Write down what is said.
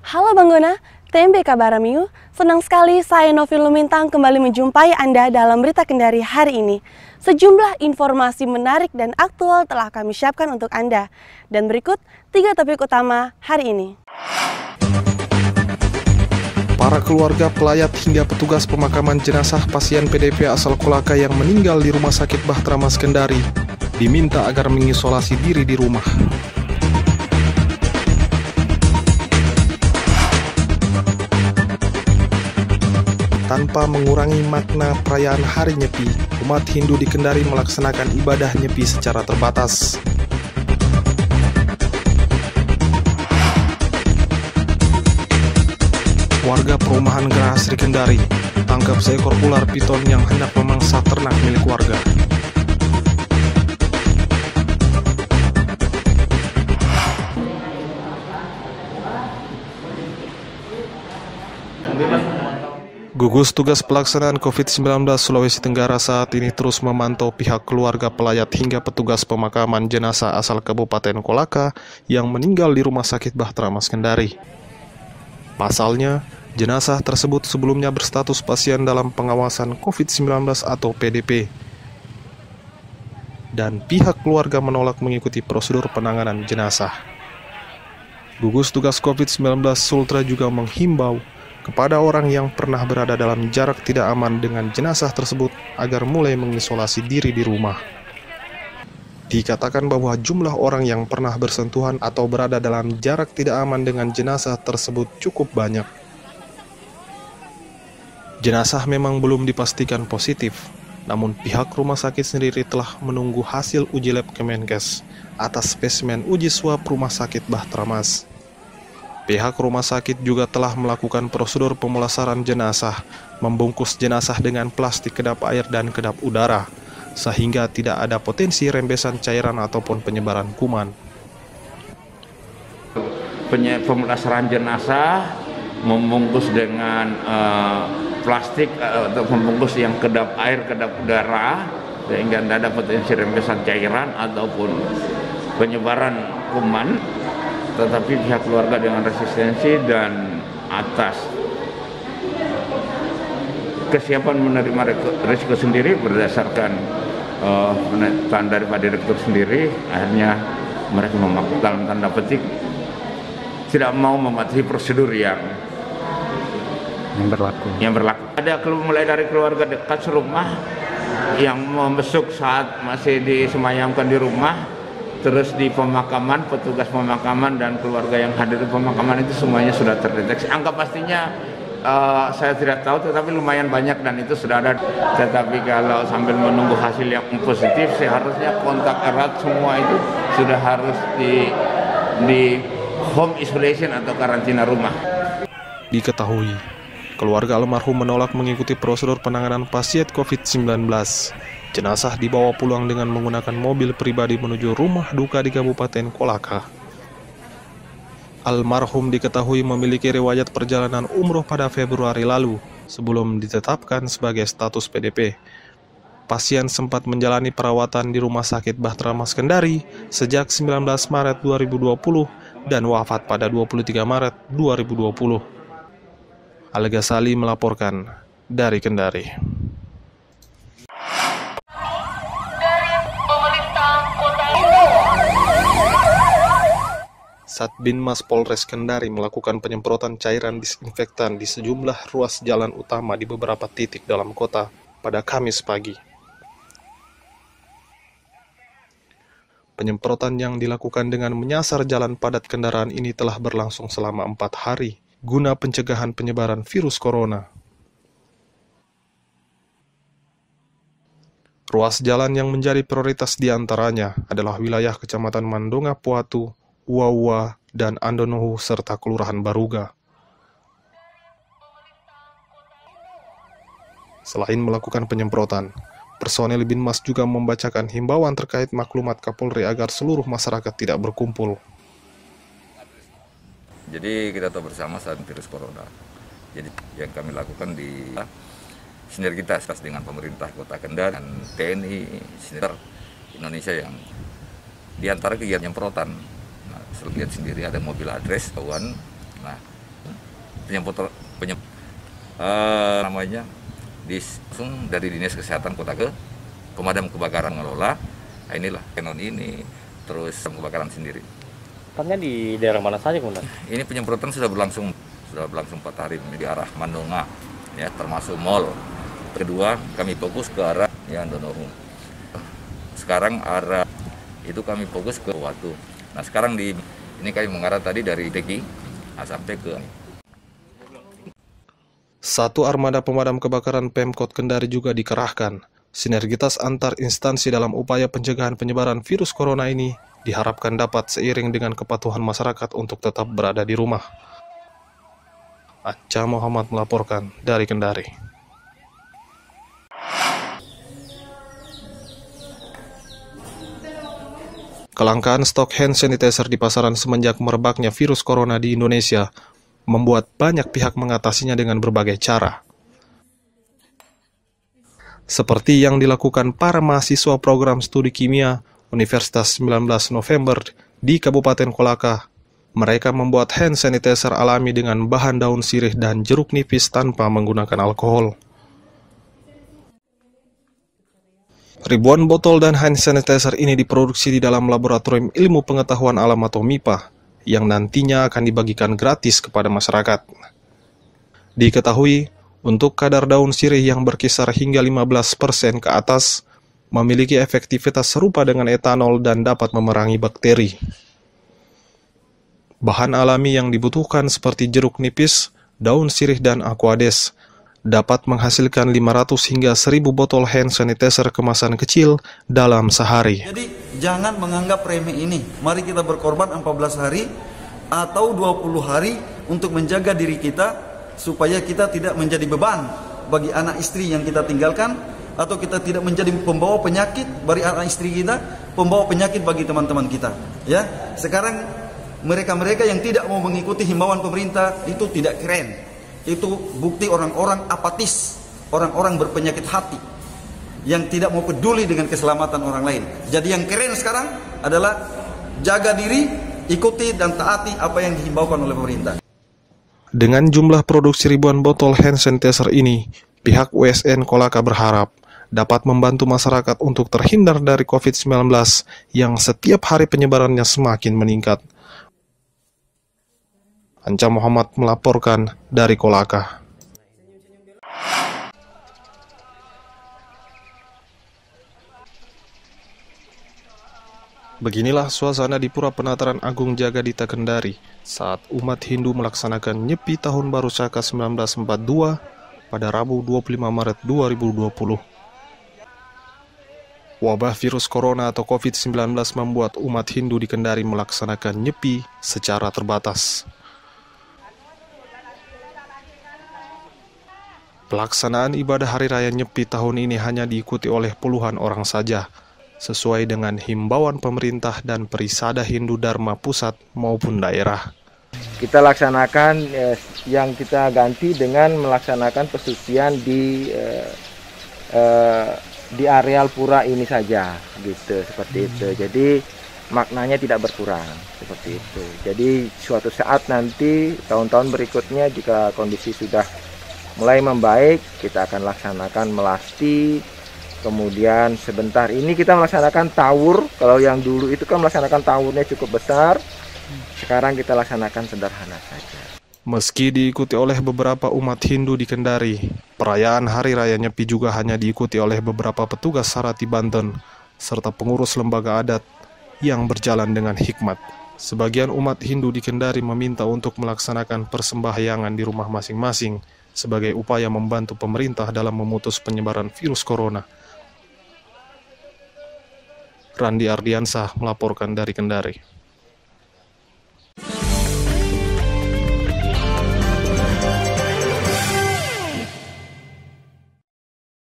Halo Bang Gona, TMBK Baramiu. Senang sekali saya Novi Lumintang kembali menjumpai Anda dalam Berita Kendari hari ini. Sejumlah informasi menarik dan aktual telah kami siapkan untuk Anda. Dan berikut 3 topik utama hari ini. Para keluarga, pelayat hingga petugas pemakaman jenazah pasien PDP asal Kolaka yang meninggal di Rumah Sakit Bahtera Mas Kendari diminta agar mengisolasi diri di rumah. Tanpa mengurangi makna perayaan Hari Nyepi, umat Hindu di Kendari melaksanakan ibadah Nyepi secara terbatas. Warga perumahan Geraha Sri Kendari tangkap seekor ular piton yang hendak memangsa ternak milik warga. Gugus Tugas Pelaksanaan COVID-19 Sulawesi Tenggara saat ini terus memantau pihak keluarga pelayat hingga petugas pemakaman jenazah asal Kabupaten Kolaka yang meninggal di Rumah Sakit Bahtera Mas Kendari. Pasalnya, jenazah tersebut sebelumnya berstatus pasien dalam pengawasan COVID-19 atau PDP. Dan pihak keluarga menolak mengikuti prosedur penanganan jenazah. Gugus Tugas COVID-19 Sultra juga menghimbau kepada orang yang pernah berada dalam jarak tidak aman dengan jenazah tersebut agar mulai mengisolasi diri di rumah. Dikatakan bahwa jumlah orang yang pernah bersentuhan atau berada dalam jarak tidak aman dengan jenazah tersebut cukup banyak. Jenazah memang belum dipastikan positif, namun pihak rumah sakit sendiri telah menunggu hasil uji lab Kemenkes atas spesimen uji swab Rumah Sakit Bahtera Mas. Pihak rumah sakit juga telah melakukan prosedur pemulasaran jenazah, membungkus jenazah dengan plastik kedap air dan kedap udara, sehingga tidak ada potensi rembesan cairan ataupun penyebaran kuman. Pemulasaran jenazah membungkus dengan plastik atau membungkus yang kedap air, kedap udara, sehingga tidak ada potensi rembesan cairan ataupun penyebaran kuman. Tetapi pihak keluarga dengan resistensi dan atas kesiapan menerima risiko sendiri berdasarkan pernyataan daripada direktur sendiri, akhirnya mereka dalam tanda petik tidak mau mematuhi prosedur yang berlaku. Ada mulai dari keluarga dekat serumah yang membesuk saat masih disemayamkan di rumah. Terus di pemakaman, petugas pemakaman dan keluarga yang hadir di pemakaman itu semuanya sudah terdeteksi. Angka pastinya saya tidak tahu, tetapi lumayan banyak dan itu sudah ada. Tetapi kalau sambil menunggu hasil yang positif, seharusnya kontak erat semua itu sudah harus di home isolation atau karantina rumah. Diketahui, keluarga almarhum menolak mengikuti prosedur penanganan pasien COVID-19. Jenazah dibawa pulang dengan menggunakan mobil pribadi menuju rumah duka di Kabupaten Kolaka. Almarhum diketahui memiliki riwayat perjalanan umroh pada Februari lalu sebelum ditetapkan sebagai status PDP. Pasien sempat menjalani perawatan di Rumah Sakit Bahtera Mas Kendari sejak 19 Maret 2020 dan wafat pada 23 Maret 2020. Alga Sali melaporkan dari Kendari. Satbinmas Polres Kendari melakukan penyemprotan cairan disinfektan di sejumlah ruas jalan utama di beberapa titik dalam kota pada Kamis pagi. Penyemprotan yang dilakukan dengan menyasar jalan padat kendaraan ini telah berlangsung selama 4 hari guna pencegahan penyebaran virus corona. Ruas jalan yang menjadi prioritas diantaranya adalah wilayah Kecamatan Mandonga Puatu, Uaua, dan Andonohu, serta Kelurahan Baruga. Selain melakukan penyemprotan, personel Binmas juga membacakan himbauan terkait maklumat Kapolri agar seluruh masyarakat tidak berkumpul. Jadi kita tahu bersama saat virus corona. Jadi yang kami lakukan di sinergitas dengan pemerintah Kota Kendari dan TNI, sinergitas Indonesia yang diantara kegiatan penyemprotan. Lihat sendiri ada mobil adres kawan. Nah, namanya langsung dari Dinas Kesehatan Kota ke pemadam kebakaran mengelola. Nah, inilah Kenon ini terus kebakaran sendiri. Tempatnya di daerah mana saja, Komandan? Ini penyemprotan sudah berlangsung 4 hari di arah Mandonga, ya, termasuk mall. Kedua, kami fokus ke arah Donohu. Sekarang arah itu kami fokus ke Watu. Nah, sekarang ini kami mengarah tadi dari Teki sampai ke. Satu armada pemadam kebakaran Pemkot Kendari juga dikerahkan. Sinergitas antar instansi dalam upaya pencegahan penyebaran virus corona ini diharapkan dapat seiring dengan kepatuhan masyarakat untuk tetap berada di rumah. Anca Muhammad melaporkan dari Kendari. Kelangkaan stok hand sanitizer di pasaran semenjak merebaknya virus corona di Indonesia membuat banyak pihak mengatasinya dengan berbagai cara. Seperti yang dilakukan para mahasiswa program studi kimia Universitas 19 November di Kabupaten Kolaka. Mereka membuat hand sanitizer alami dengan bahan daun sirih dan jeruk nipis tanpa menggunakan alkohol. Ribuan botol dan hand sanitizer ini diproduksi di dalam Laboratorium Ilmu Pengetahuan Alam atau MIPA, yang nantinya akan dibagikan gratis kepada masyarakat. Diketahui, untuk kadar daun sirih yang berkisar hingga 15% ke atas, memiliki efektivitas serupa dengan etanol dan dapat memerangi bakteri. Bahan alami yang dibutuhkan seperti jeruk nipis, daun sirih dan aquades dapat menghasilkan 500 hingga 1000 botol hand sanitizer kemasan kecil dalam sehari. Jadi jangan menganggap remeh ini. Mari kita berkorban 14 hari atau 20 hari untuk menjaga diri kita supaya kita tidak menjadi beban bagi anak istri yang kita tinggalkan, atau kita tidak menjadi pembawa penyakit bagi anak istri kita, pembawa penyakit bagi teman-teman kita. Ya, sekarang mereka-mereka yang tidak mau mengikuti himbauan pemerintah itu tidak keren. Itu bukti orang-orang apatis, orang-orang berpenyakit hati yang tidak mau peduli dengan keselamatan orang lain. Jadi yang keren sekarang adalah jaga diri, ikuti dan taati apa yang dihimbaukan oleh pemerintah. Dengan jumlah produksi ribuan botol hand sanitizer ini, pihak USN Kolaka berharap dapat membantu masyarakat untuk terhindar dari COVID-19 yang setiap hari penyebarannya semakin meningkat. Anca Muhammad melaporkan dari Kolaka. Beginilah suasana di Pura Penataran Agung Jagadita Kendari saat umat Hindu melaksanakan Nyepi Tahun Baru Saka 1942 pada Rabu 25 Maret 2020. Wabah virus corona atau COVID-19 membuat umat Hindu di Kendari melaksanakan Nyepi secara terbatas. Pelaksanaan ibadah Hari Raya Nyepi tahun ini hanya diikuti oleh puluhan orang saja, sesuai dengan himbauan pemerintah dan Perisada Hindu Dharma pusat maupun daerah. Kita laksanakan yang kita ganti dengan melaksanakan pesucian di areal pura ini saja, gitu, seperti itu. Jadi maknanya tidak berkurang, seperti itu. Jadi suatu saat nanti tahun-tahun berikutnya jika kondisi sudah mulai membaik, kita akan laksanakan melasti. Kemudian sebentar ini kita melaksanakan tawur. Kalau yang dulu itu kan melaksanakan tawurnya cukup besar. Sekarang kita laksanakan sederhana saja. Meski diikuti oleh beberapa umat Hindu di Kendari, perayaan Hari Raya Nyepi juga hanya diikuti oleh beberapa petugas Sarati Banten, serta pengurus lembaga adat yang berjalan dengan hikmat. Sebagian umat Hindu di Kendari meminta untuk melaksanakan persembahyangan di rumah masing-masing sebagai upaya membantu pemerintah dalam memutus penyebaran virus corona. Randi Ardiansah melaporkan dari Kendari.